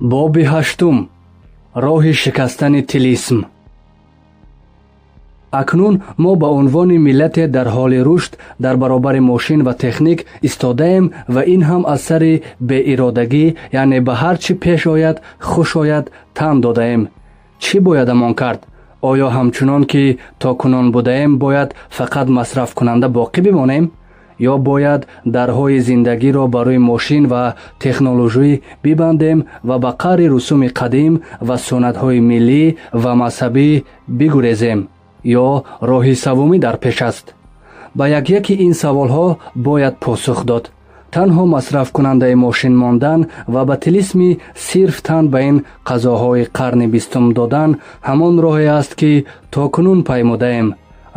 боби ҳаштум. роҳи шикастани тилисм. акнун мо ба унвони миллате дар ҳоли рушд дар баробари мошин ва техник истодаем ва ин ҳам аз сари беиродагӣ, яъне ба ҳар чӣ пеш ояд хуш ояд тан додаем. чӣ бояд амон кард? оё ҳамчунон ки то кунон будаем бояд фақат масрафкунанда боқӣ бимонем? ё бояд дарҳои зиндагиро барои мошин ва технологӣ бибандем ва ба қаҳри русуми қадим ва суннатҳои миллӣ ва мазҳабӣ бигурезем? ё роҳи саввумӣ дар пеш аст? ба як-яки ин саволҳо бояд посух дод. танҳо масрафкунандаи мошин мондан ва ба тилисми сирф тан ба ин қазоҳои қарни бистум додан ҳамон роҳе аст ки токунун паймудаем.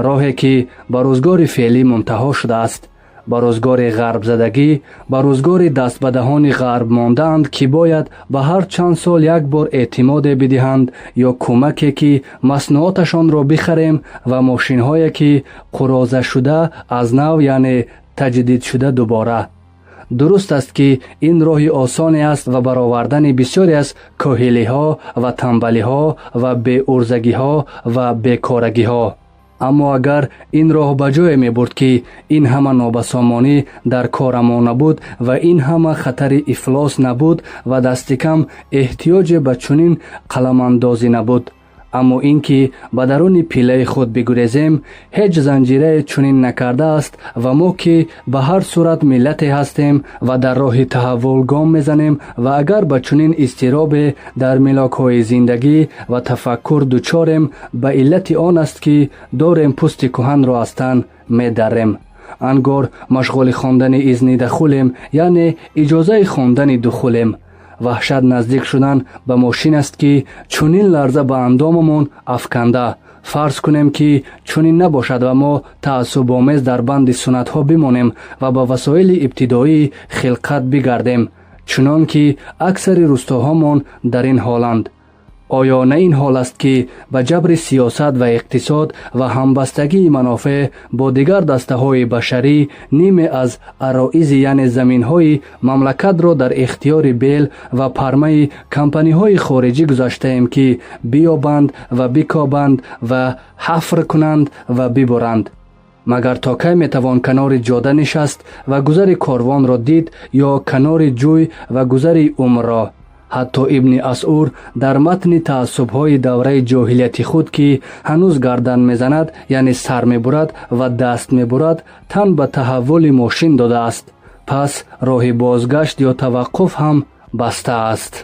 роҳе ки ба рӯзгори феълӣ мунтаҳо шудааст. ба рӯзгори ғарбзадагӣ, ба рӯзгори даст ба деҳони ғарб мондаанд ки бояд ба ҳар чанд сол як бор эътимоде бидиҳанд ё кӯмаке ки маснуоташонро бихарем ва мошинҳое ки қурозашуда аз нав, яъне таҷдидшуда дубора. дуруст аст ки ин роҳи осоне аст ва баровардани бисёре аз коҳилиҳо ва танбалиҳо ва беурзагиҳо ва бекорагиҳо. аммо агар ин роҳ ба ҷое мебурд ки ин ҳама нобасомонӣ дар корамо набуд ва ин ҳама хатари ифлос набуд ва дасти кам эҳтиёҷе ба чунин қаламандозӣ набуд. аммо ин ки ба даруни пиллаи худ бигурезем, ҳеҷ занҷирае чунин накардааст ва мо ки ба ҳар сурат миллате ҳастем ва дар роҳи таҳаввул гом мезанем ва агар ба чунин изтиробе дар милокҳои зиндагӣ ва тафаккур дучорем, ба иллати он аст ки дорем пӯсти кӯҳанро аз тан медарем. ангор машғули хондани изни дахулем, яъне иҷозаи хондани духулем. ваҳшат наздик шудан ба мошин аст ки чунин ларза ба андомамон афканда. фарз кунем ки чунин набошад ва мо таассубомез дар банди суннатҳо бимонем ва ба васоили ибтидоии хилқат бигардем, чунон ки аксари рӯстоҳомон дар ин ҳоланд. оё на ин ҳол аст ки ба ҷабри сиёсат ва иқтисод ва ҳамбастагии манофеъ бо дигар дастаҳои башарӣ ниме аз ароизи, яъне заминҳои мамлакатро дар ихтиёри бел ва пармаи компаниҳои хориҷӣ гузаштаем ки биёбанд ва бикобанд ва ҳафр кунанд ва бибуранд. магар то кай метавон канори ҷода нишаст ва гузари корвонро дид ё канори ҷӯй ва гузари умрро? ҳатто ибни асур дар матни таассубҳои давраи ҷоҳилияти худ ки ҳанӯз гардан мезанад, яъне сар мебурад ва даст мебурад, тан ба таҳаввули мошин додааст. пас роҳи бозгашт ё таваққуф ҳам баста аст.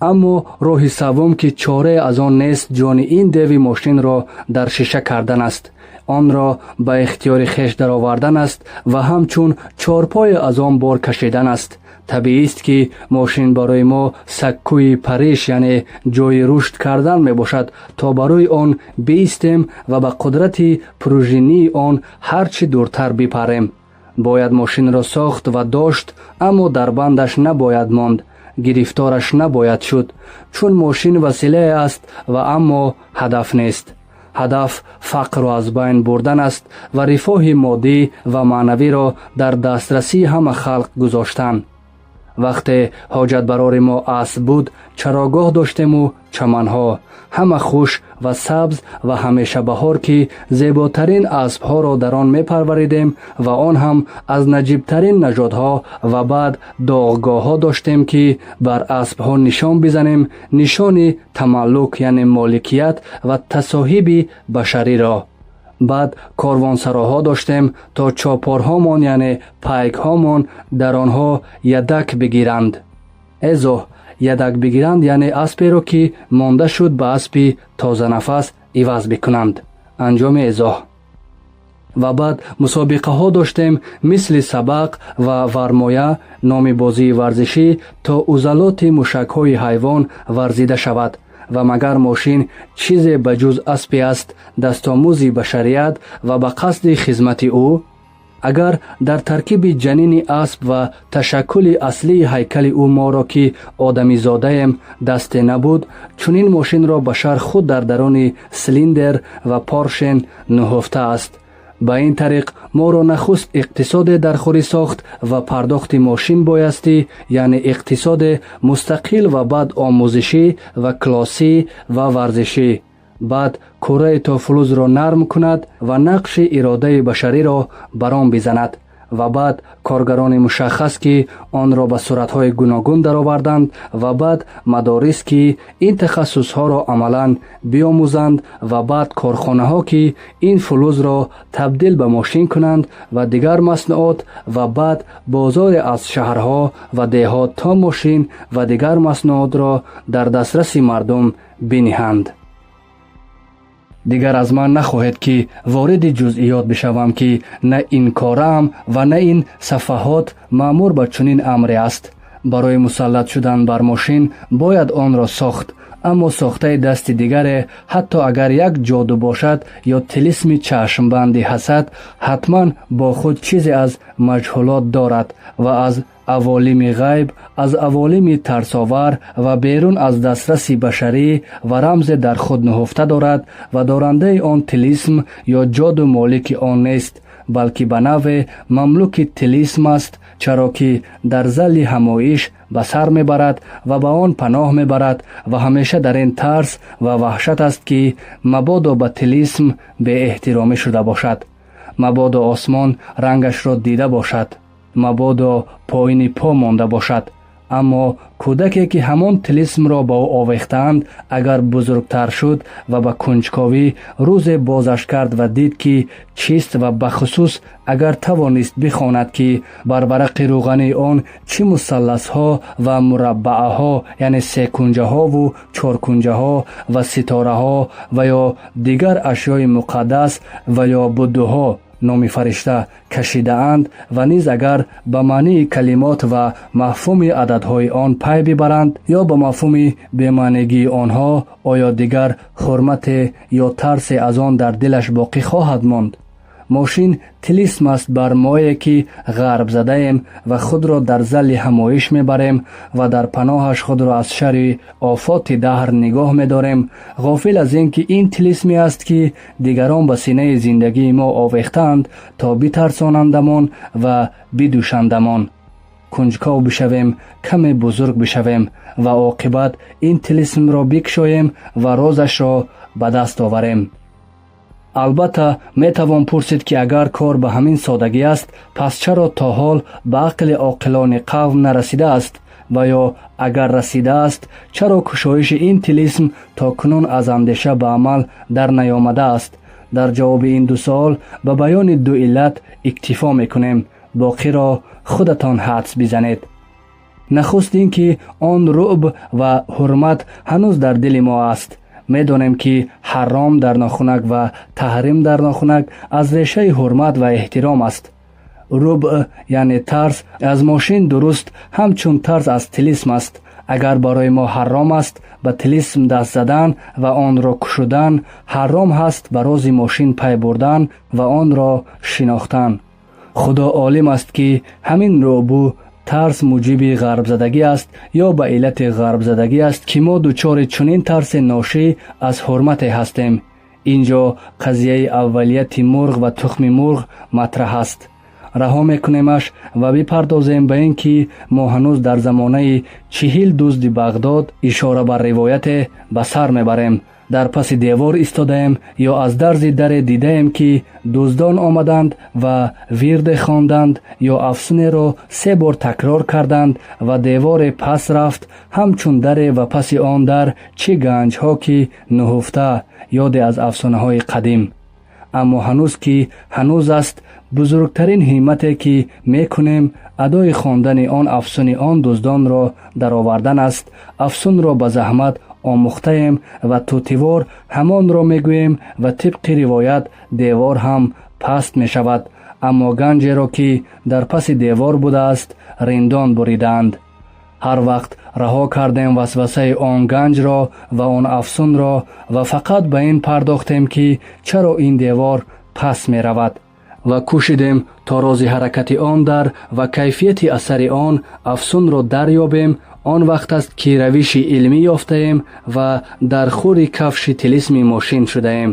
аммо роҳи саввум ки чорае аз он нест, ҷони ин деви мошинро дар шиша кардан аст. онро ба ихтиёри хеш даровардан аст ва ҳамчун чорпое аз он бор кашидан аст. табиист ки мошин барои мо саккӯи париш, яъне ҷойи рушд кардан мебошад, то барои он биистем ва ба қудрати пружинии он ҳар чӣ дуртар бипарем. бояд мошинро сохт ва дошт, аммо дар бандаш набояд монд, гирифтораш набояд шуд, чун мошин василае аст ва аммо ҳадаф нест. ҳадаф фақрро аз байн бурдан аст ва рифоҳи моддӣ ва маънавиро дар дастрасии ҳама халқ гузоштан. вақте ҳоҷатбарори мо асб буд, чарогоҳ доштему чаманҳо, ҳама хуш ва сабз ва ҳамеша баҳор ки зеботарин аспҳоро дар он мепарваридем ва он ҳам аз наҷибтарин нажодҳо, ва баъд доғгоҳҳо доштем ки бар аспҳо нишон бизанем, нишони тамаллук, яъне моликият ва тасоҳиби башариро. баъд корвонсароҳо доштем, то чопорҳомон, яъне пайкҳомон дар онҳо ядак бигиранд. эзоҳ ядак бигиранд, яъне асперо ки монда шуд ба аспи тозанафас иваз бикунанд. анҷоми эзоҳ. ва баъд мусобиқаҳо доштем, мисли сабақ ва вармоя, номи бозии варзишӣ, то узалоти мушакҳои ҳайвон варзида шавад. ва магар мошин чизе ба ҷуз аспи аст, дастомӯзи башарият ва ба қасди хизмати ӯ? агар дар таркиби ҷанини асп ва ташаккули аслии ҳайкали ӯ моро ки одамизодаем дасте набуд, чунин мошинро башар худ дар даруни силиндер ва поршен нуҳуфта аст. ба ин тариқ моро нахуст иқтисоде дархӯрӣ сохт ва пардохти мошин боястӣ, яъне иқтисоде мустақил ва баъд омӯзишӣ ва клоссӣ ва варзишӣ. баъд кураи тофулузро нарм кунад ва нақши иродаи башариро бар он бизанад ва баъд коргарони мушаххас ки онро ба суратҳои гуногун дароварданд ва баъд мадорис ки ин тахассусҳоро амалан биомӯзанд ва баъд корхонаҳо ки ин фулузро табдил ба мошин кунанд ва дигар маснуот ва баъд бозоре аз шаҳрҳо ва деҳот то мошин ва дигар маснуотро дар дастраси мардум биниҳанд. дигар аз ман нахоҳед ки вориди ҷузъиёт бишавам ки на ин кораам ва на ин сафаҳот маъмур ба чунин амре аст. барои мусаллат шудан бар мошин бояд онро сохт, аммо сохтаи дасти дигаре ҳатто агар як ҷоду бошад ё тилисми чашмбанди ҳасад, ҳатман бо худ чизе аз маҷҳулот дорад ва аз аволими ғайб, аз аволими тарсовар ва берун аз дастраси башарӣ ва рамзе дар худ нуҳуфта дорад ва дорандаи он тилисм ё ҷоду молики он нест, балки ба наве мамлуки тилисм аст, чаро ки дар залли ҳамоиш ба сар мебарад ва ба он паноҳ мебарад ва ҳамеша дар ин тарс ва ваҳшат аст ки мабодо ба тилисм беэҳтиромӣ шуда бошад, мабодо осмон рангашро дида бошад, мабодо поини по монда бошад. аммо кӯдаке ки ҳамон тилисмро ба ӯ овехтаанд, агар бузургтар шуд ва ба кунҷковӣ рӯзе бозаш кард ва дид ки чист ва бахусус агар тавонист бихонад ки бар варақи рӯғании он чӣ мусалласҳо ва мураббаъаҳо, яъне секунҷаҳову чоркунҷаҳо ва ситораҳо ва ё дигар ашёи муқаддас ва ё буддуҳо номи фаришта кашидаанд ва низ агар ба маънии калимот ва мафҳуми ададҳои он пай бибаранд ё ба мафҳуми бемаънигии онҳо, оё дигар ҳурмате ё тарсе аз он дар дилаш боқӣ хоҳад монд? мошин тилисм аст бар мое ки ғарб задаем ва худро дар залли ҳамоиш мебарем ва дар паноҳаш худро аз шарри офоти даҳр нигоҳ медорем, ғофил аз ин ки ин тилисме аст ки дигарон ба синаи зиндагии мо овехтаанд то битарсонандамон ва бидӯшандамон. кунҷков бишавем, каме бузург бишавем ва оқибат ин тилисмро бикушоем ва розашро ба даст оварем. албатта метавон пурсид ки агар кор ба ҳамин содагӣ аст, пас чаро то ҳол ба ақли оқилони қавм нарасидааст ва ё агар расидааст, чаро кушоиши ин тилисм то кунун аз андеша ба амал дар наёмадааст? дар ҷавоби ин ду суол ба баёни ду иллат иктифо мекунем, боқиро худатон ҳадс бизанед. нахуст ин ки он рӯъб ва ҳурмат ҳанӯз дар дили мо аст. медонем ки ҳаром дар нохунак ва таҳрим дар нохунак аз решаи ҳурмат ва эҳтиром аст. рӯбъ яъне тарс аз мошин дуруст ҳамчун тарс аз тилисм аст. агар барои мо ҳаром аст ба тилисм даст задан ва онро кушудан, ҳаром ҳаст ба рози мошин пай бурдан ва онро шинохтан. худо олим аст ки ҳамин рӯъбу тарс муҷиби ғарбзадагӣ аст ё ба иллати ғарбзадагӣ аст ки мо дучори чунин тарси ношӣ аз ҳурмате ҳастем. ин ҷо қазияи аввалияти мурғ ва тухми мурғ матраҳ аст. раҳо мекунемаш ва бипардозем ба ин ки мо ҳанӯз дар замонаи 40 дузди Бағдод ишора бар ривояте ба сар мебарем. дар паси девор истодаем ё аз дарзи даре дидаем ки дуздон омаданд ва вирде хонданд ё афсунеро 3 бор такрор карданд ва деворе пас рафт, ҳамчун даре ва паси он дар чӣ ганҷҳо ки нуҳуфта, ёде аз афсонаҳои қадим. аммо ҳанӯз ки ҳанӯз аст, бузургтарин ҳиммате ки мекунем адои хондани он афсуни он дуздонро даровардан аст. афсунро ба заҳмат омӯхтаем ва тутивор ҳамонро мегӯем ва тибқи ривоят девор ҳам паст мешавад, аммо ганҷеро ки дар паси девор будааст риндон буриданд. ҳар вақт раҳо кардем васвасаи он ганҷро ва он афсунро ва фақат ба ин пардохтем ки чаро ин девор паст меравад ва кӯшидем то рози ҳаракати он дар ва кайфияти асари он афсунро дарёбем. он вақт аст ки равиши илмӣ ёфтаем ва дар хури кафши тилисми мошин шудаем.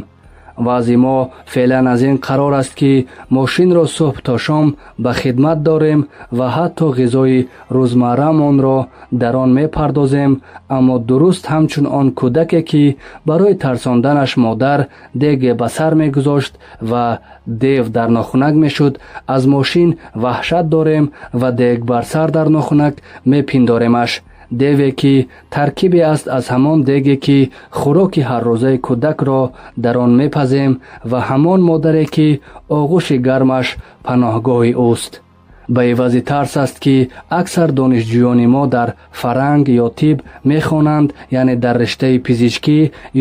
вазъи мо феълан аз ин қарор аст ки мошинро субҳ то шом ба хидмат дорем ва ҳатто ғизои рӯзмарраамонро дар он мепардозем, аммо дуруст ҳамчун он кӯдаке ки барои тарсонданаш модар деге ба сар мегузошт ва дев дар нохунак мешуд, аз мошин ваҳшат дорем ва дег бар сар дар нохунак мепиндоремаш. деве ки таркибе аст аз ҳамон деге ки хӯроки ҳаррӯзаи кӯдакро дар он мепазем ва ҳамон модаре ки оғӯши гармаш паноҳгоҳи ӯст. ба ивази тарс аст ки аксар донишҷӯёни мо дар фаранг ё тиб мехонанд, яъне дар риштаи пизичкӣ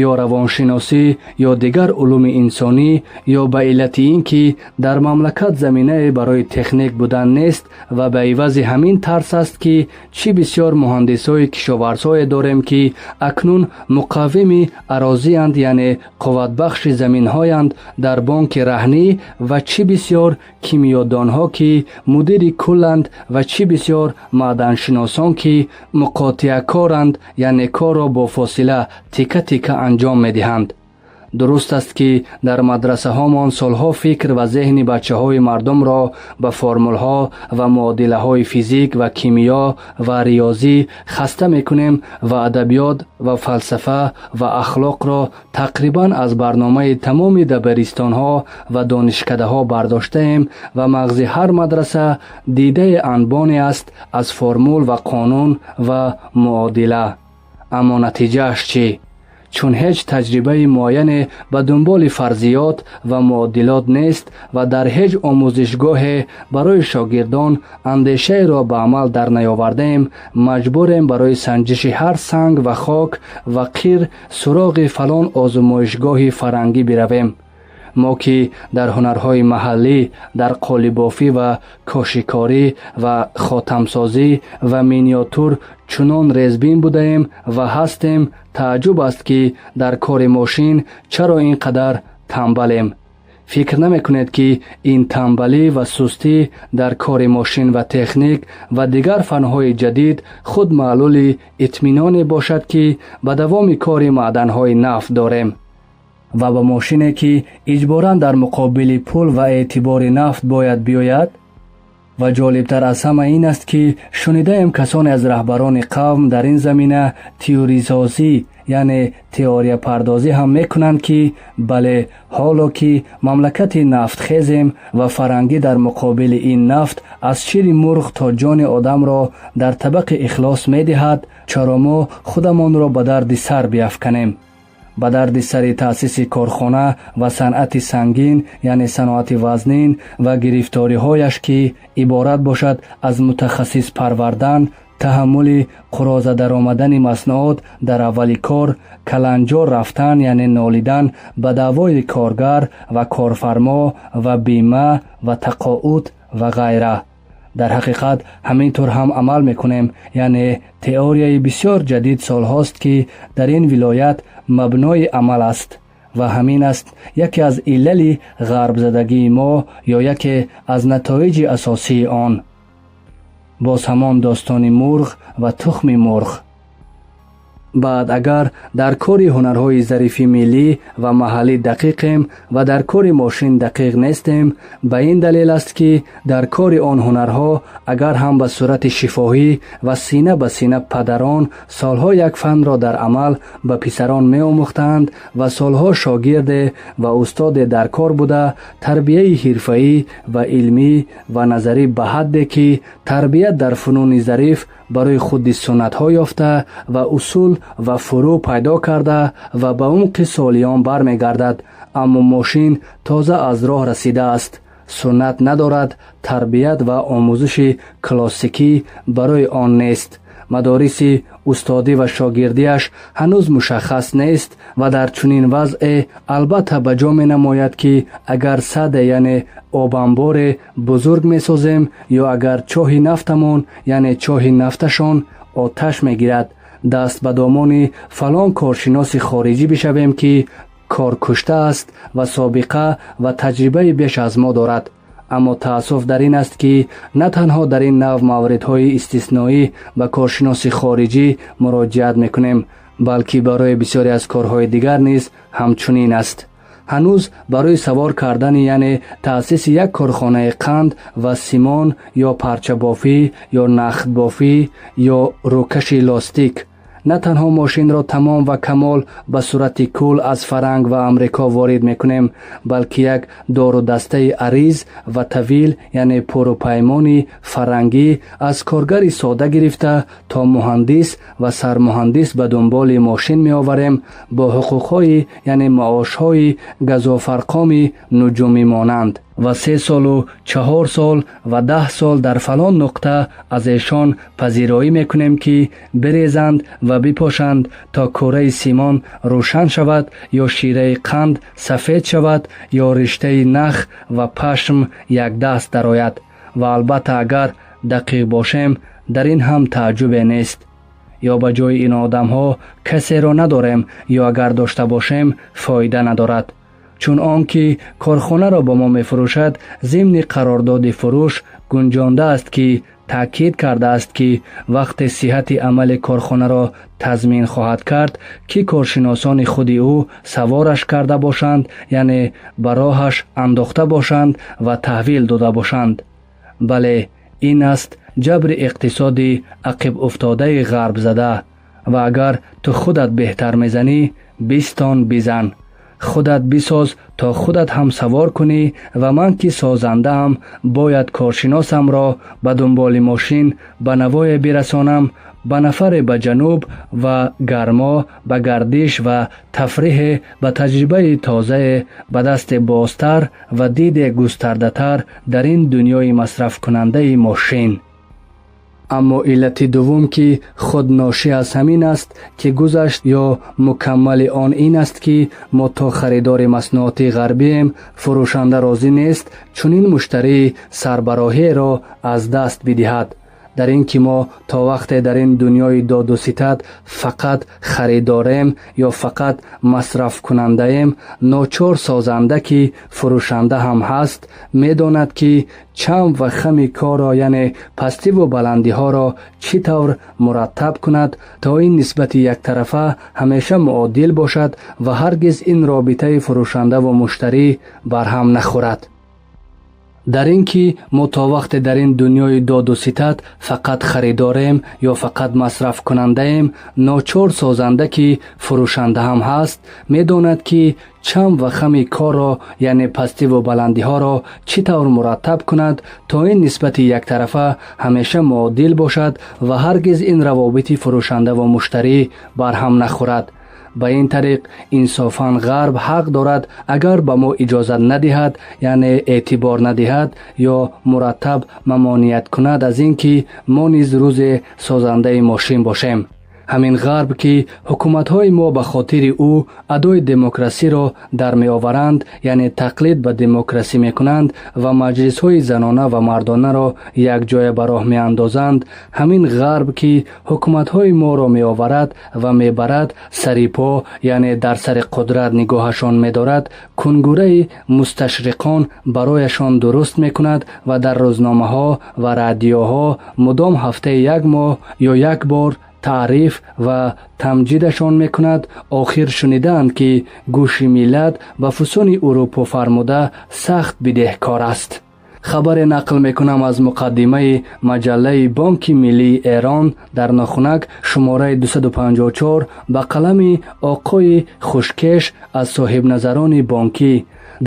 ё равоншиносӣ ё дигар улуми инсонӣ, ё ба иллати ин ки дар мамлакат заминае барои техник будан нест ва ба ивази ҳамин тарс аст ки чӣ бисёр муҳандисои кишоварзое дорем ки акнун муқаввими арозиянд, яъне қувватбахши заминҳоянд дар бонки раҳнӣ, ва чӣ бисёр кимиёдонҳо ки мудири кулланд ва чӣ бисёр маъданшиносон ки муқотиакоранд, яъне корро бо фосила тика тика анҷом медиҳанд. дуруст аст ки дар мадрасаҳомон солҳо фикр ва зеҳни бачаҳои мардумро ба формулҳо ва муодилаҳои физик ва кимиё ва риёзӣ хаста мекунем ва адабиёт ва фалсафа ва ахлоқро тақрибан аз барномаи тамоми дабиристонҳо ва донишкадаҳо бардоштаем ва мағзи ҳар мадраса дидаи анбоне аст аз формул ва қонун ва муодила. аммо натиҷааш чӣ? чун ҳеҷ таҷрибаи муайяне ба дунболи фарзиёт ва муодилот нест ва дар ҳеҷ омӯзишгоҳе барои шогирдон андешаеро ба амал дар наёвардаем, маҷбурем барои санҷиши ҳар санг ва хок ва қир суроғи фалон озмоишгоҳи фарангӣ биравем. мо ки дар ҳунарҳои маҳаллӣ, дар қолибофӣ ва кошикорӣ ва хотамсозӣ ва миниатюр чунон резбин будаем ва ҳастем, тааҷҷуб аст ки дар кори мошин чаро ин қадар тамбалем. фикр намекунед ки ин тамбалӣ ва сустӣ дар кори мошин ва техник ва дигар фанҳои ҷадид худ маълули итминоне бошад ки ба давоми кори маъданҳои нафт дорем ва ба мошине ки иҷборан дар муқобили пул ва эътибори нафт бояд биёяд. ва ҷолибтар аз ҳама ин аст ки шунидаем касоне аз раҳбарони қавм дар ин замина теорисозӣ, яъне теорияпардозӣ ҳам мекунанд ки бале, ҳоло ки мамлакати нафтхезем ва фарангӣ дар муқобили ин нафт аз шири мурғ то ҷони одамро дар табақи ихлос медиҳад, чаро мо худамонро ба дарди сар биафканем. ба дарди сари таъсиси корхона ва санъати сангин, яъне саноати вазнин ва гирифториҳояш ки иборат бошад аз мутахассис парвардан, таҳаммули қуроза даромадани маснуот дар аввали кор, каланҷор рафтан, яъне нолидан ба даъвои коргар ва корфармо ва бима ва тақоут ва ғайра. дар ҳақиқат ҳамин тур ҳам амал мекунем, яъне теорияи бисёр ҷадид солҳост ки дар ин вилоят мабнои амал аст ва ҳамин аст яке аз иллали ғарбзадагии мо ё яке аз натоиҷи асосии он. боз ҳамон достони мурғ ва тухми мурғ. баъд агар дар кори ҳунарҳои зарифи миллӣ ва маҳаллӣ дақиқем ва дар кори мошин дақиқ нестем, ба ин далел аст ки дар кори он ҳунарҳо агар ҳам ба сурати шифоҳӣ ва сина ба сина падарон солҳо як фанро дар амал ба писарон меомӯхтанд ва солҳо шогирде ва устоде дар кор буда тарбияи ҳирфаӣ ва илмӣ ва назарӣ ба ҳадде ки тарбият дар фунуни зариф барои худи суннатҳо ёфта ва усул ва фурӯъ пайдо карда ва ба умқи солиён бармегардад. аммо мошин тоза аз роҳ расидааст, суннат надорад, тарбият ва омӯзиши классикӣ барои он нест. мадориси устодӣ ва шогирдиаш ҳанӯз мушаххас нест ва дар чунин вазъе албатта ба ҷо менамояд ки агар саде, яъне обанборе бузург месозем ё агар чоҳи нафтамон, яъне чоҳи нафташон оташ мегирад, даст ба домони фалон коршиноси хориҷӣ бишавем ки коркушта аст ва собиқа ва таҷрибаи беш аз мо дорад. аммо таассуф дар ин аст ки на танҳо дар ин нав мавридҳои истисноӣ ба коршиноси хориҷӣ муроҷиат мекунем, балки барои бисёре аз корҳои дигар низ ҳамчунин аст. ҳанӯз барои савор кардани яъне таъсиси як корхонаи қанд ва симон ё парчабофӣ ё нахтбофӣ ё рӯкаши лостик на танҳо мошинро тамом ва камол ба сурати кӯл аз Фаранг ва Амрико ворид мекунем, балки як дорудастаи арез ва тавил, яъне пурупаймони фарангӣ аз коргари сода гирифта то муҳандис ва сармуҳандис ба дунболи мошин меоварем бо ҳуқуқҳои яъне маошҳои газофарқоми нуҷумӣ монанд ва 3 солу 4 сол ва 10 сол дар фалон нуқта аз эшон пазироӣ мекунем ки бирезанд ва бипошанд то кӯраи симон рӯшан шавад ё шираи қанд сафед шавад ё риштаи нах ва пашм якдаст дарояд. ва албатта агар дақиқ бошем, дар ин ҳам тааҷҷубе нест. ё ба ҷои ин одамҳо касеро надорем ё агар дошта бошем фоида надорад, чун он ки корхонаро ба мо мефурӯшад зимни қарордоди фурӯш гунҷондааст ки таъкид кардааст ки вақте сиҳати амали корхонаро тазмин хоҳад кард ки коршиносони худи ӯ савораш карда бошанд, яъне ба роҳаш андохта бошанд ва таҳвил дода бошанд. бале, ин аст ҷабри иқтисоди ақибуфтодаи ғарбзада. ва агар ту худат беҳтар мезанӣ, бистон бизан. худат бисоз то худат ҳам савор кунӣ ва ман ки созандаам бояд коршиносамро ба дунболи мошин ба навое бирасонам, ба нафаре ба ҷануб ва гармо ба гардиш ва тафриҳе ба таҷрибаи тозае ба дасте бозтар ва диде густардатар дар ин дунёи масрафкунандаи мошин. аммо иллати дуввум ки худ ношӣ аз ҳамин аст ки гузашт ё мукаммали он ин аст ки мо то харидори маснуоти ғарбием, фурӯшанда розӣ нест чунин муштарии сарбароҳиеро аз даст бидиҳад. дар ин ки мо то вақте дар ин дунёи доду ситат фақат харидорем ё фақат масрафкунандаем, ночор созанда ки фурӯшанда ҳам ҳаст медонад ки чам ва хами корро, яъне пастиву баландиҳоро чӣ тавр мураттаб кунад то ин нисбати яктарафа ҳамеша муодил бошад ва ҳаргиз ин робитаи фурӯшандаву муштарӣ барҳам нахӯрад. дар ин ки мо то вақте дар ин дунёи доду ситат фақат харидорем ё фақат масрафкунандаем, ночор созанда ки фурӯшанда ҳам ҳаст медонад ки чам ва хами корро, яъне пастиву баландиҳоро чӣ тавр мураттаб кунад то ин нисбати яктарафа ҳамеша муодил бошад ва ҳаргиз ин равобити фурӯшандаву муштарӣ барҳам нахӯрад. ба ин тариқ инсофан ғарб ҳақ дорад агар ба мо иҷозат надиҳад, яъне эътибор надиҳад ё мураттаб мамоният кунад аз ин ки мо низ рӯзе созандаи мошин бошем. ҳамин ғарб ки ҳукуматҳои мо ба хотири ӯ адои демократиро дар меоваранд, яъне тақлид ба демократӣ мекунанд ва маҷлисҳои занона ва мардонаро якҷоя ба роҳ меандозанд, ҳамин ғарб ки ҳукуматҳои моро меоварад ва мебарад сари по, яъне дар сари қудрат нигоҳашон медорад, кунгураи мусташриқон барояшон дуруст мекунад ва дар рӯзномаҳо ва радиоҳо мудом ҳафтаи як моҳ ё як бор таъриф ва тамҷидашон мекунад. охир шунидаанд ки гӯши миллат ба фусуни урупу фармуда сахт бидеҳкор аст. хабаре нақл мекунам аз муқаддимаи маҷаллаи Бонки Миллии Эрон дар нохунак шумораи 254 ба қалами оқои Хушкеш аз соҳибназарони бонкӣ.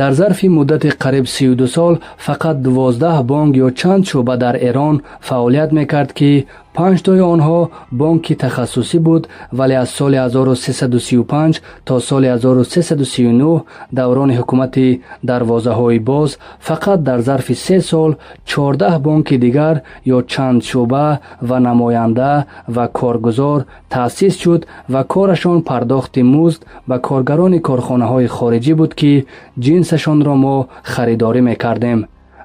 дар зарфи муддати қариб 32 сол фақат 12 бонк ё чанд шуъба дар Эрон фаъолият мекард ки 5 онҳо бонки тахассусӣ буд, вале аз соли 1335 то соли 1339 даврони ҳукумати дарвозаҳои боз фақат дар зарфи 3 сол 14 бонки дигар ё чанд шуъба ва намоянда ва коргузор таъсис шуд ва корашон пардохти музд ба коргарони корхонаҳои хориҷӣ буд ки ҷинсашонро мо харидорӣ мекардем.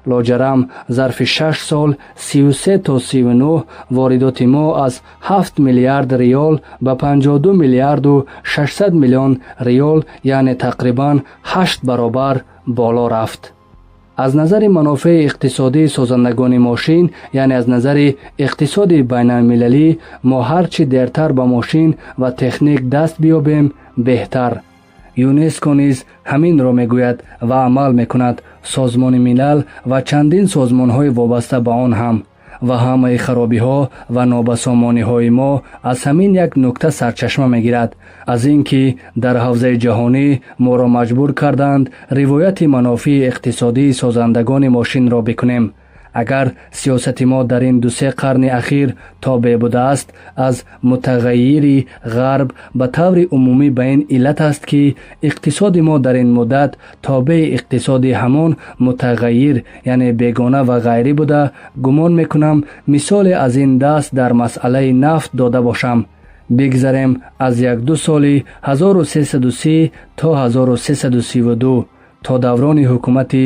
лоҷарам зарфи 6 сол 33 то 39 воридоти мо аз 7 миллиард риёл ба 52 миллиарду 600 миллион риёл, яъне тақрибан 8 баробар боло рафт. аз назари манофеи иқтисодии созандагони мошин, яъне аз назари иқтисоди байналмилалӣ, мо ҳарчи дертар ба мошин ва техник даст биёбем беҳтар. یونسکو نیز همین را میگوید و عمل میکند. سازمان ملل و چندین سازمان‌های وابسته به آن هم و همه خرابی‌ها و نابسامانی‌های ما از همین یک نکته سرچشمه می‌گیرد، از اینکه در حوزه جهانی ما را مجبور کردند روایت منافع اقتصادی سازندگان ماشین را بکنیم. اگر سیاست ما در این 2-3 قرن اخیر تابع بوده است، از متغیری غرب به طور عمومی به این علت است که اقتصاد ما در این مدت تابع اقتصاد همان متغیر یعنی بیگانه و غیری بوده. گمان میکنم مثال از این دست در مسئله نفت داده باشم. بگذاریم از 1-2 سال 1330 تا 1332 تا دوران حکومت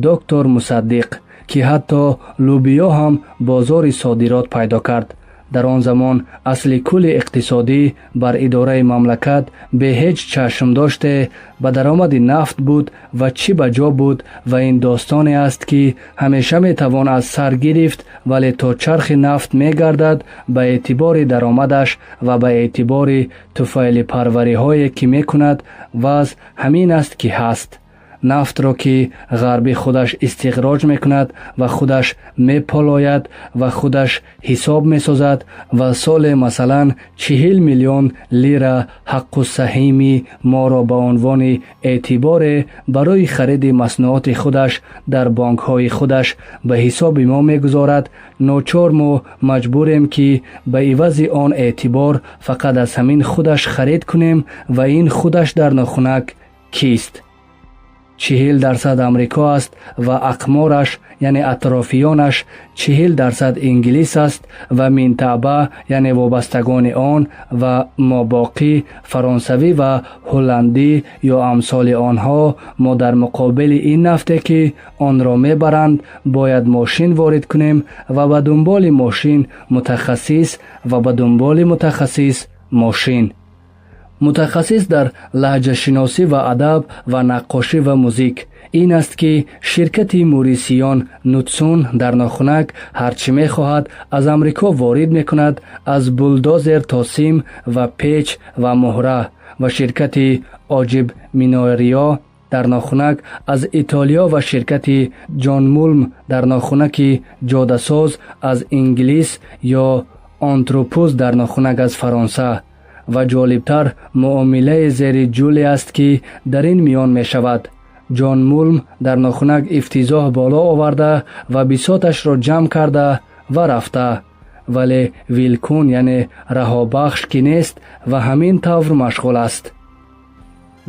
دکتر مصدق که حتی لوبیا هم بازار صادرات پیدا کرد. در آن زمان اصل کل اقتصادی بر اداره مملکت به هیچ چشم داشته به درآمد نفت بود و چی بجا بود و این داستانی است که همیشه می توان از سر گرفت، ولی تا چرخ نفت می گردد به اعتبار درآمدش و به اعتبار طفیل پروری هایی که می کند وضع همین است که هست. نفت را که غربی خودش استخراج میکند و خودش میپالاید و خودش حساب میسازد و سال مثلا 40 میلیون لیره حق و سهمی ما را به عنوان اعتبار برای خرید مصنوعات خودش در بانک های خودش به حساب ما میگذارد. ناچار ما مجبوریم که به عوض آن اعتبار فقط از همین خودش خرید کنیم و این خودش در ناخنک کیست؟ 40% امریکا است و اقمارش یعنی اطرافیانش 40% انگلیس است و منطقه یعنی وابستگان آن و ماباقی فرانسوی و هلندی یا امثال آنها. ما در مقابل این نفتی که آن را میبرند باید ماشین وارد کنیم و به دنبال ماشین متخصص و به دنبال متخصص ماشین. متخصص در لهجه شناسی و ادب و نقاشی و موزیک این است که شرکت موریسیان نوتسون در ناخنک هرچی می خواهد از امریکا وارد می کند، از بولدوزر تا سیم و پیچ و مهره، و شرکت آجب مینوریا در ناخنک از ایتالیا و شرکت جان مولم در ناخنک جاده‌ساز از انگلیس یا آنتروپوز در ناخنک از فرانسه. و جالبتر معامله زیر جولی است که در این میان می شود. جان مولم در ناخنک افتضاح بالا آورده و بساطش را جمع کرده و رفته، ولی ویلکون یعنی رهابخش که نیست و همین طور مشغول است.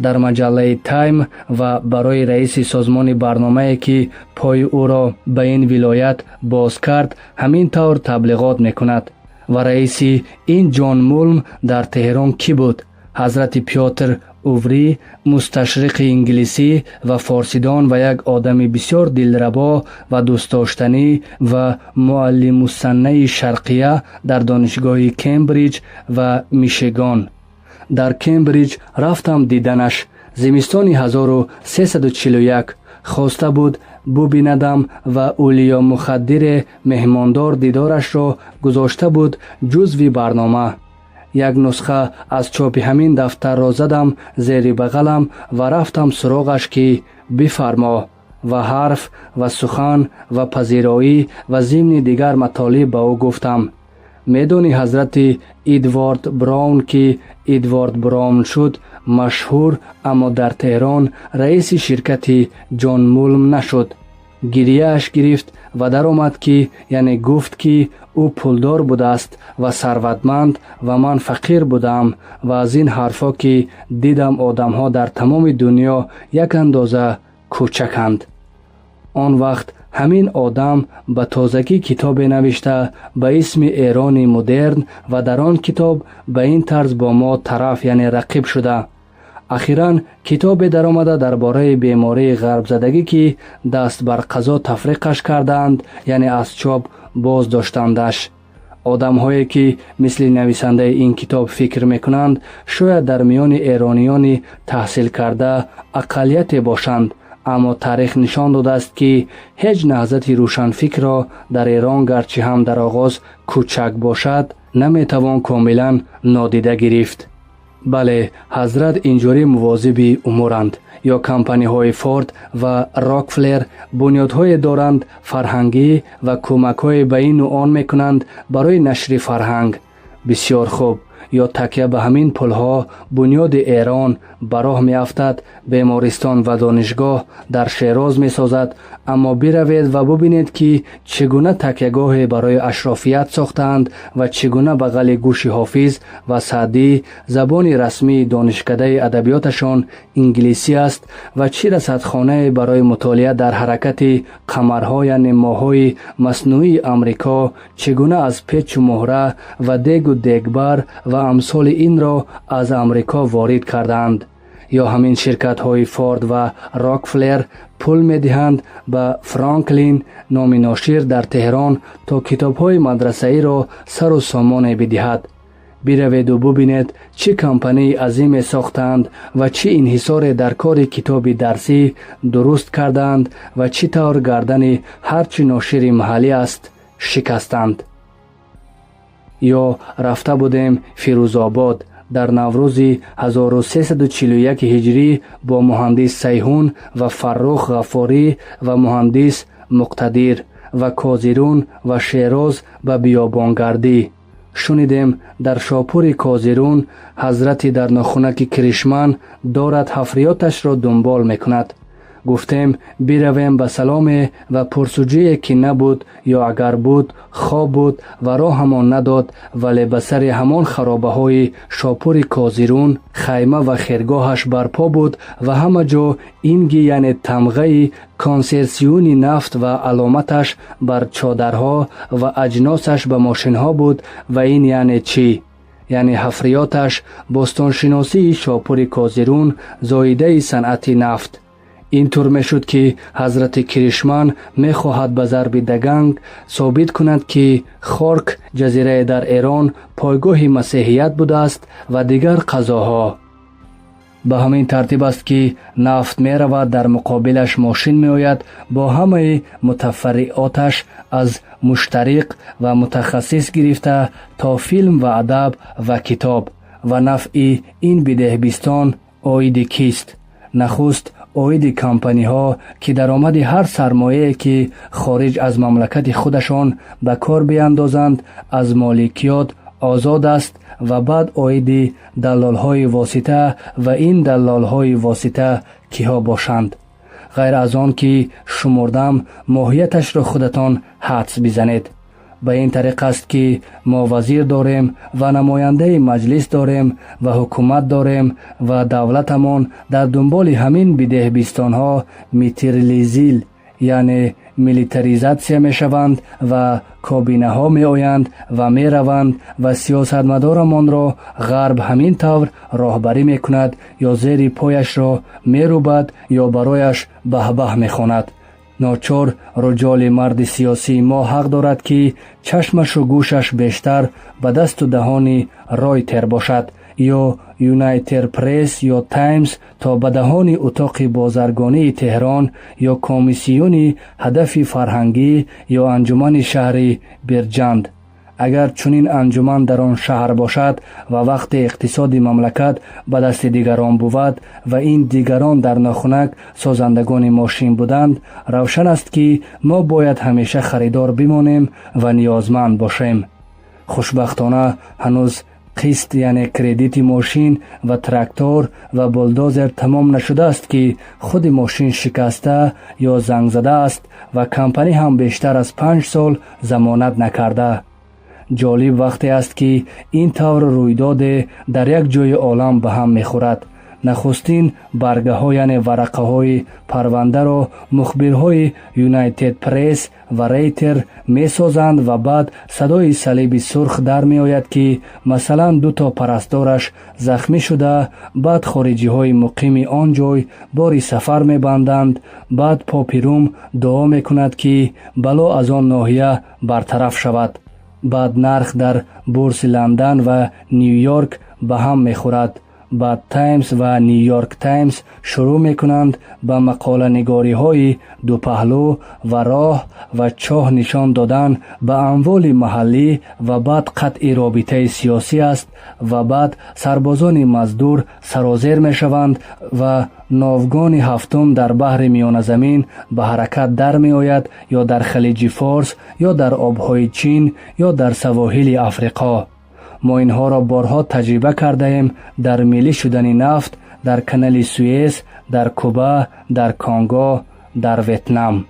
در مجله تایم و برای رئیس سازمان برنامه که پای او را به این ولایت باز کرد همین طور تبلیغات می کند. و رئیس این جان مولم در تهران کی بود؟ حضرت پیاتر اووری، مستشرق انگلیسی و فارسیدان و یک آدم بسیار دلربا و دوست داشتنی و معلم السنه شرقیه در دانشگاه کمبریج و میشیگان. در کمبریج رفتم دیدنش. زمستان 1341 خواسته بود ببیندم و اولیا مخدر مهماندار دیدارش را گذاشته بود جزوی برنامه. یک نسخه از چاپ همین دفتر را زدم زیر بغلم و رفتم سراغش که بفرما و حرف و سخن و پذیرایی و ضمن دیگر مطالب به او گفتم. میدانی حضرت ادوارد براون که ادوارد براون شد مشهور، اما در تهران رئیس شرکت جان مولم نشد. گریه‌اش گرفت و در آمد که یعنی گفت که او پولدار بوده است و ثروتمند و من فقیر بودم و از این حرفا که دیدم آدم ها در تمام دنیا یک اندازه کوچکند. آن وقت همین آدم به تازگی کتاب نوشته به اسم ایران مدرن و در آن کتاب به این طرز با ما طرف یعنی رقیب شده. اخیراً کتاب در آمده درباره بیماری غرب زدگی که دست بر قضا تفریقش کردند یعنی از چاپ باز داشتندش. آدم هایی که مثل نویسنده این کتاب فکر میکنند شاید در میان ایرانیان تحصیل کرده اقلیت باشند، اما تاریخ نشان داده است که هیچ نهضت روشن فکر را در ایران گرچه هم در آغاز کوچک باشد نمیتوان کاملا نادیده گرفت. бале, ҳазрат инҷури мувозиби умуранд. ё компаниҳои Форд ва Рокфеллер бунёдҳое доранд, фарҳангӣ ва кӯмакҳое ба ину он мекунанд барои нашри фарҳанг. бисёр хуб. ё такя ба ҳамин пулҳо бунёди Эрон ба роҳ меафтад, бемористон ва донишгоҳ дар Шероз месозад. аммо биравед ва бубинед ки чӣ гуна такягоҳе барои ашрофият сохтаанд ва чӣ гуна бағали гӯши Ҳофиз ва Саъдӣ забони расмии донишкадаи адабиёташон инглисӣ аст ва чӣ расадхонае барои мутолиа дар ҳаракати қамарҳо, яъне моҳҳои маснуии Амрико чӣ гуна аз печу муҳра ва дегу дегбар ва амсоли инро аз Амрико ворид карданд. ё ҳамин ширкатҳои Форд ва Рокфеллер пул медиҳанд ба Франклин, номи ношир дар Теҳрон, то китобҳои мадрасаиро сару сомоне бидиҳад. бираведу бубинед чӣ компанияи азиме сохтанд ва чӣ инҳисоре дар кори китоби дарсӣ дуруст карданд ва чӣ тавр гардани ҳарчи ношири маҳаллӣ аст шикастанд. ё рафта будем Фирӯзобод дар Наврӯзи 1341 ҳиҷрӣ бо муҳандис Сайҳун ва Фаррух Ғаффорӣ ва муҳандис Муқтадир ва Козирун ва Шероз ба биёбонгардӣ. шунидем дар шопури Козирун ҳазрати дар нохунаки Киришман дорад ҳафриёташро дунбол мекунад. гуфтем биравем ба саломе ва пурсуҷие ки набуд ё агар буд хоб буд ва роҳамон надод, вале ба сари ҳамон харобаҳои шопури Козирун хайма ва хиргоҳаш барпо буд ва ҳама ҷо инги, яъне тамғаи консерсиони нафт ва аломаташ бар чодарҳо ва аҷносаш ба мошинҳо буд. ва ин яъне чӣ? яъне ҳафриёташ бостоншиносии шопури Козирун зоидаи санъати нафт. ин тур мешуд ки ҳазрати Киришман мехоҳад ба зарби Даганг собит кунад ки Хорк ҷазирае дар Эрон пойгоҳи масеҳият будааст ва дигар қазоҳо. ба ҳамин тартиб аст ки нафт меравад, дар муқобилаш мошин меояд бо ҳамаи мутафарриоташ, аз муштариқ ва мутахассис гирифта то филм ва адаб ва китоб. ва нафъи ин бидеҳбистон оиди кист? нахуст оиди компаниҳо ки даромади ҳар сармояе ки хориҷ аз мамлакати худашон ба кор биандозанд аз моликиёт озод аст, ва баъд оиди даллолҳои восита. ва ин даллолҳои восита киҳо бошанд? ғайр аз он ки шумурдам, моҳияташро худатон ҳадс бизанед. ба ин тариқа аст ки мо вазир дорем ва намояндаи маҷлис дорем ва ҳукумат дорем ва давлатамон дар дунболи ҳамин бидеҳбистонҳо материализил, яъне милитаризатсия мешаванд ва кобинаҳо меоянд ва мераванд ва сиёсатмадорамонро ғарб ҳамин тавр роҳбарӣ мекунад ё зери пояшро мерӯбад ё барояш баҳ-баҳ мехонад. ночор руҷоли марди сиёсии мо ҳақ дорад ки чашмашу гӯшаш бештар ба дасту даҳони Ройтер бошад ё Юнайтед Пресс ё Таймс то ба даҳони утоқи бозаргонии Теҳрон ё комиссиони ҳадафи фарҳангӣ ё анҷумани шаҳри Бирҷанд. агар чунин анҷуман дар он шаҳр бошад ва вақте иқтисоди мамлакат ба дасти дигарон бувад ва ин дигарон дар нохунак созандагони мошин буданд, равшан аст ки мо бояд ҳамеша харидор бимонем ва ниёзманд бошем. хушбахтона ҳанӯз қист, яъне кредити мошин ва трактор ва булдозер тамом нашудааст ки худи мошин шикаста ё зангзада аст ва компанӣ ҳам бештар аз 5 сол замонат накарда. ҷолиб вақте аст ки ин тавр рӯйдоде дар як ҷои олам ба ҳам мехӯрад. нахустин баргаҳо, яъне варақаҳои парвандаро мухбирҳои Юнайтед Пресс ва Рейтер месозанд ва баъд садои салиби сурх дар меояд ки масалан 2 то парастдораш захмӣ шуда, баъд хориҷиҳои муқими он ҷой бори сафар мебанданд. баъд попи Рум дуо мекунад ки бало аз он ноҳия бартараф шавад. баъд нарх дар бурси Ландан ва Нью Йорк ба ҳам мехӯрад. با تایمز و نیویورک تایمز شروع میکنند به مقاله نگاری های دو پهلو و راه و چاه نشان دادن به اموال محلی و بعد قطع رابطه سیاسی است و بعد سربازان مزدور سرازیر می شوند و ناوگان هفتم در بحر میان زمین به حرکت در می آید یا در خلیج فارس یا در آبهای چین یا در سواحل افریقا. ما اینها را بارها تجربه کرده ایم در میلی شدن نفت در کانال سوئیس، در کوبا، در کانگو، در ویتنام.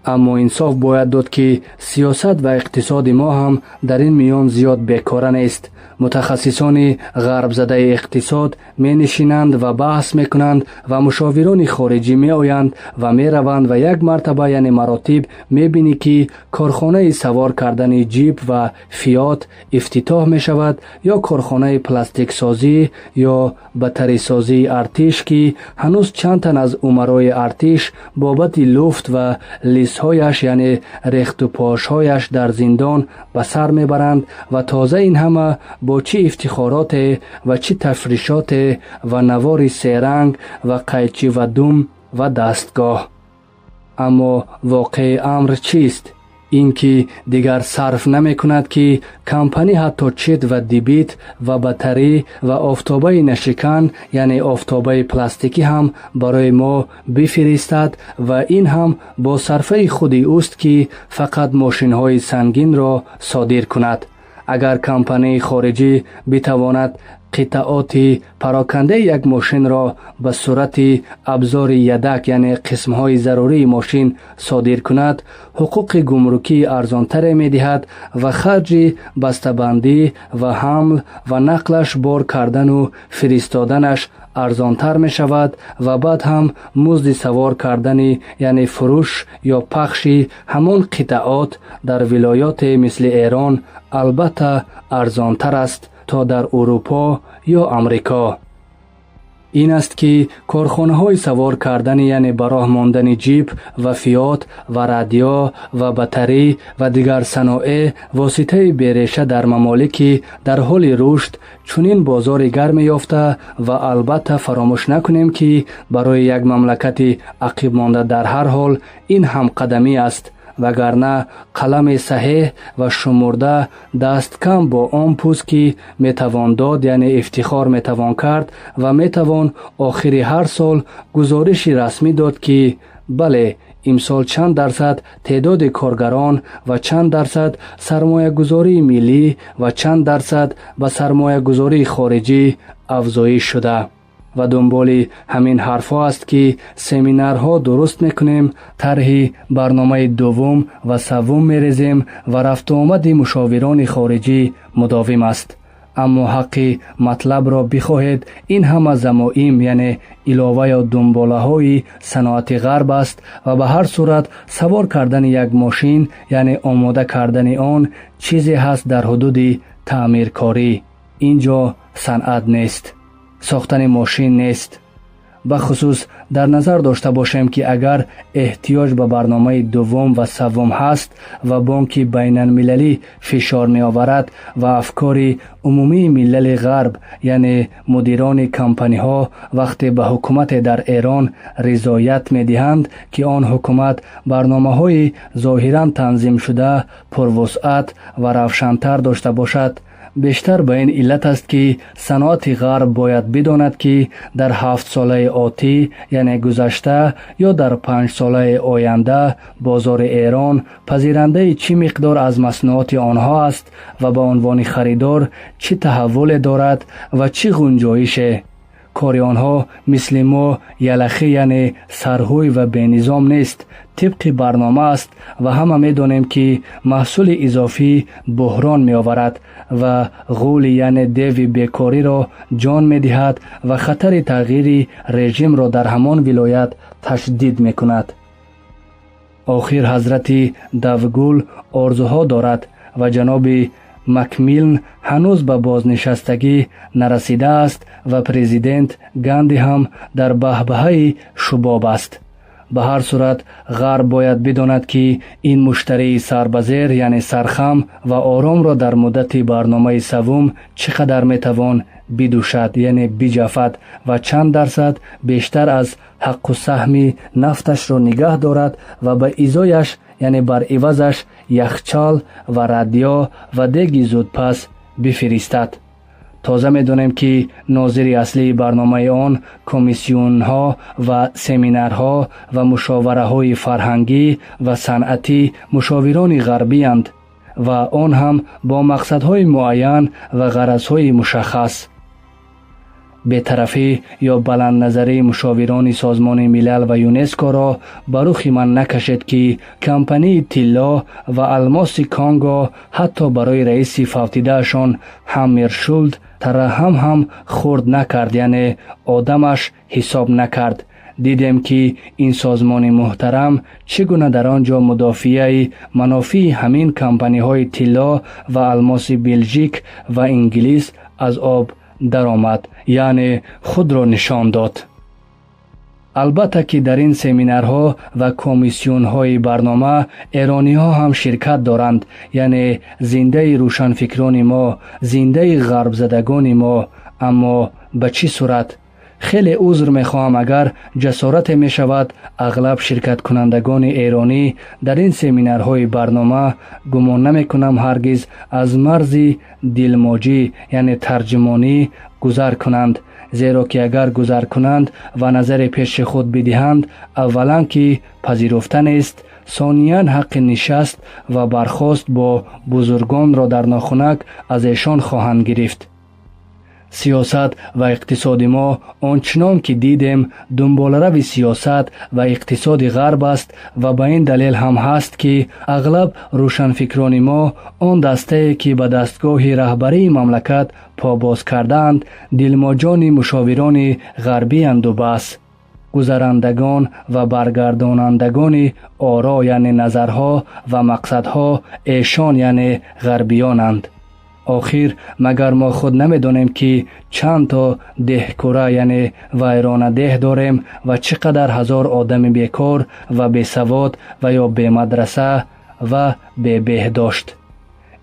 اما انصاف باید داد که سیاست و اقتصاد ما هم در این میان زیاد بیکاره نیست. متخصصان غرب زده اقتصاد می نشینند و بحث می کنند و مشاوران خارجی می آیند و می روند و یک مرتبه یعنی مراتب می بینی که کارخانه سوار کردن جیپ و فیات افتتاح می شود یا کارخانه پلاستیک سازی یا بطری سازی ارتش که هنوز چند تن از امرای ارتش بابت لفت و لیسهایش یعنی ریخت و پاشهایش در زندان به سر می برند و تازه این همه با چه افتخارات و چه تفریشات و نوار سیرنگ و قیچی و دوم و دستگاه. اما واقع امر چیست؟ اینکه دیگر صرف نمی کند که کمپانی حتی چیت و دیبیت و بطری و آفتابه نشکن یعنی آفتابه پلاستیکی هم برای ما بفرستد و این هم با صرفه خودی است که فقط ماشین های سنگین را صادر کند. اگر کمپانی خارجی بتواند قطعات پراکنده یک ماشین را به صورت ابزار یدک یعنی قسمهای ضروری ماشین صادر کند، حقوق گمرکی ارزانتر می دهد و خرج بسته‌بندی و حمل و نقلش بار کردن و فرستادنش ارزانتر می شود و بعد هم مزد سوار کردن یعنی فروش یا پخش همان قطعات در ولایات مثل ایران البته ارزانتر است تا در اروپا یا امریکا. این است که کارخانه های سوار کردن یعنی براه ماندن جیپ و فیات و رادیو و بطری و دیگر صنایع واسطه بیریشه در ممالکی در حال رشد چنین بازار گرم یافته و البته فراموش نکنیم که برای یک مملکت عقب مانده در هر حال این هم قدمی است، وگرنه قلم صحیح و شمرده دست کم با آن پوست که میتوان داد یعنی افتخار میتوان کرد و میتوان آخر هر سال گزارش رسمی داد که بله امسال چند درصد تعداد کارگران و چند درصد سرمایه گذاری ملی و چند درصد به سرمایه گذاری خارجی افزایش شده. و دنبال همین حرفا است که سمینارها درست میکنیم، طرح برنامه دوم و سوم میریزیم و رفت و آمد مشاوران خارجی مداوم است. اما حق مطلب را بخواهید این همه ضمائم یعنی علاوه یا دنباله های صنعت غرب است و به هر صورت سوار کردن یک ماشین یعنی آماده کردن آن چیزی هست در حدود تعمیرکاری. اینجا صنعت نیست، ساختن ماشین نیست. به خصوص در نظر داشته باشیم که اگر احتیاج به برنامه دوم و سوم هست و بانک بین المللی فشار می آورد و افکار عمومی ملل غرب یعنی مدیران کمپانی ها وقتی به حکومت در ایران رضایت می دهند که آن حکومت برنامه های ظاهرا تنظیم شده پروسعت و روشن‌تر داشته باشد، بیشتر به این علت است که صنعت غرب باید بداند که در 7 ساله آتی یعنی گذشته یا در 5 ساله آینده بازار ایران پذیرنده چه مقدار از مصنوعات آنها است و به عنوان خریدار چه تحول دارد و چه گنجایش. کاری آنها مثل ما یلخی یعنی سرهوی و بینظام نیست، طبق برنامه است و همه می دانیم که محصول اضافی بحران می آورد و غول یعنی دیو بیکاری را جان می دهد و خطر تغییر رژیم را در همان ولایت تشدید می کند. آخر حضرت دوگل آرزوها دارد و جناب مکمیلن هنوز به بازنشستگی نرسیده است و پرزیدنت گاندی هم در بهبهه شباب است. به هر صورت غرب باید بداند که این مشتری سربزیر یعنی سرخم و آرام را در مدت برنامه سوم چقدر میتوان بدوشد یعنی بجفد و چند درصد بیشتر از حق و سهم نفتش را نگه دارد و به ازایش یعنی بر عوضش یخچال و رادیو و دیگی زودپس بفرستد. تازه می‌دانیم که ناظر اصلی برنامه آن کمیسیون‌ها و سمینارها و مشاوره‌های فرهنگی و صنعتی مشاوران غربی اند و آن هم با مقصدهای معین و غرضهای مشخص. بی‌طرفی یا بلند نظری مشاوران سازمان ملل و یونسکو را به رخ من نکشید که کمپانی طلا و الماس کانگو حتی برای رئیس فوتیدهشان هامرشولد ترحم هم خورد نکرد یعنی آدمش حساب نکرد. دیدیم که این سازمان محترم چگونه در آنجا مدافع منافع همین کمپانی های طلا و الماس بلژیک و انگلیس از آب درآمد یعنی خود را نشان داد. البته که در این سمینارها و کمیسیون های برنامه ایرانی ها هم شرکت دارند یعنی زنده روشنفکران ما، زنده غرب زدگان ما. اما به چی صورت؟ خیلی عذر میخواهم اگر جسارت می شود اغلب شرکت کنندگان ایرانی در این سمینارهای برنامه گمان نمی کنم هرگز از مرز دلموجی یعنی ترجمانی گذر کنند، زیرا که اگر گذر کنند و نظر پیش خود بدهند اولا که پذیرفتن است، ثانیاً حق نشست و برخاست با بزرگان را در ناخنک از ایشان خواهند گرفت. سیاست و اقتصاد ما آنچنان که دیدیم دنباله‌رو سیاست و اقتصاد غرب است و به این دلیل هم هست که اغلب روشنفکران ما آن دسته که به دستگاه رهبری مملکت پا باز کردند دلماجان مشاوران غربی اند و بس. گذرندگان و برگردانندگان آرا یعنی نظرها و مقصدها ایشان یعنی غربیانند. آخر مگر ما خود نمیدانیم که چند تا دهکوره یعنی ویرانه ده داریم و چقدر هزار آدم بیکار و بیسواد و یا بی مدرسه و بی بهداشت.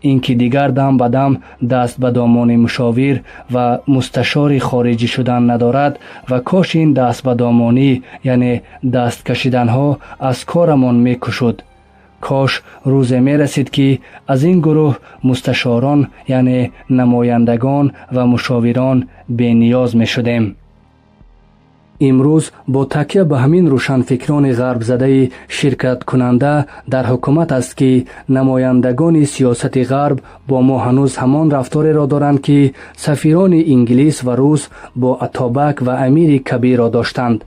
این که دیگر دم به دم دست به دامان مشاور و مستشار خارجی شدن ندارد و کاش این دست به دامانی یعنی دست کشیدن ها از کارمان میکشد. کاش روز می رسید که از این گروه مستشاران یعنی نمایندگان و مشاوران بی نیاز می شدیم. امروز با تکیه به همین روشنفکران غرب زده شرکت کننده در حکومت است که نمایندگان سیاست غرب با ما هنوز همان رفتاری را دارند که سفیران انگلیس و روس با اتابک و امیر کبیر را داشتند.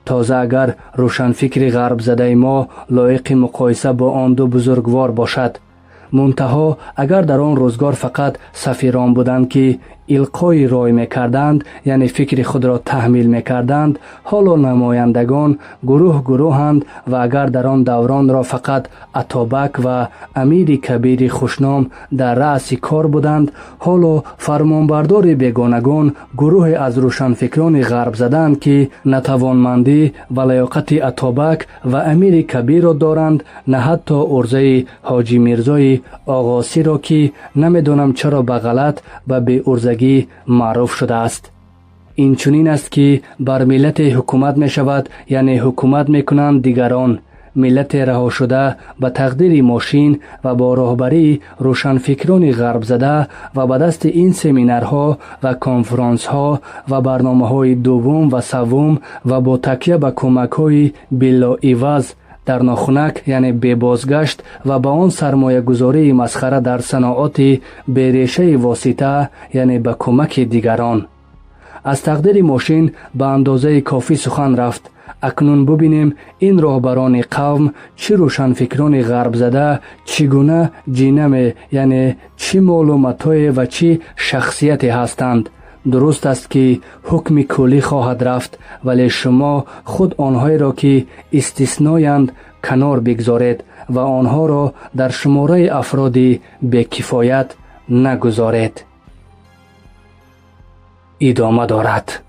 تازه اگر روشنفکر غرب زده ما لایق مقایسه با آن دو بزرگوار باشد، منتها اگر در آن روزگار فقط سفیران بودند که القای رای میکردند یعنی فکر خود را تحمیل میکردند، حالا نمایندگان گروهند و اگر در آن دوران را فقط اتابک و امیر کبیر خوشنام در رأس کار بودند، حالا فرمانبردار بیگانگان گروه از روشنفکران غرب زدند که نتوانمندی و لیاقت اتابک و امیر کبیر را دارند، نه حتی ارزه حاجی میرزای آقاسی را که نمیدانم چرا به غلط و به ارزگی معروف شده است. این چنین است که بر ملت حکومت می شود یعنی حکومت می کنند دیگران. ملت رها شده به تقدیر ماشین و با راهبری روشنفکران غرب زده و به دست این سمینارها و کنفرانس‌ها و برنامه‌های دوم و سوم و با تکیه به کمک‌های بلا عوض در ناخنک یعنی بی بازگشت و با آن سرمایه گذاری مسخره در صناعات بی ریشه واسطه یعنی به کمک دیگران. از تقدیر ماشین به اندازه کافی سخن رفت. اکنون ببینیم این راهبران قوم چه روشنفکران غرب زده چگونه جینم یعنی چه معلومات‌های و چه شخصیتی هستند. درست است که حکم کلی خواهد رفت، ولی شما خود آنهایی را که استثنایند کنار بگذارید و آنها را در شماره افراد بی‌کفایت نگذارید. ادامه دارد.